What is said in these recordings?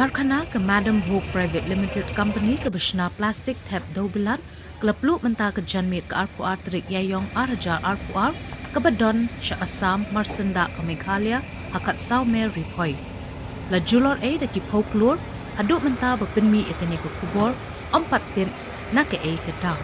कारखाना ke Madam Hope Private Limited Company ke Bishna Plastic Tap Daubilat kelaplu mentah ke Janmit ke Arpuar Terik Yayong Arajar Arpuar ke Badon Sya Assam Marsenda ke Meghalaya hakat Saumer Ripoy. La julor daki Pauklur haduk mentah berpenmi ekani ke kubor empat tir nak ke dau.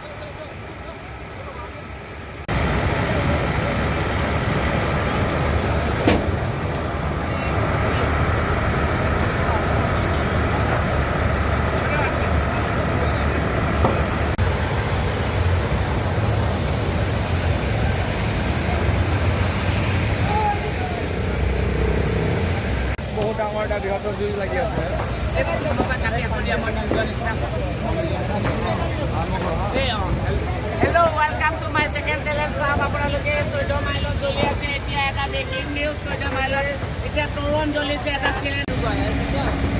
Hello, welcome to my second channel. Sahab apna loge Sojo Milo Jolia se etia eta breaking news Sojo Milo etia Toron Jolie se eta cylinder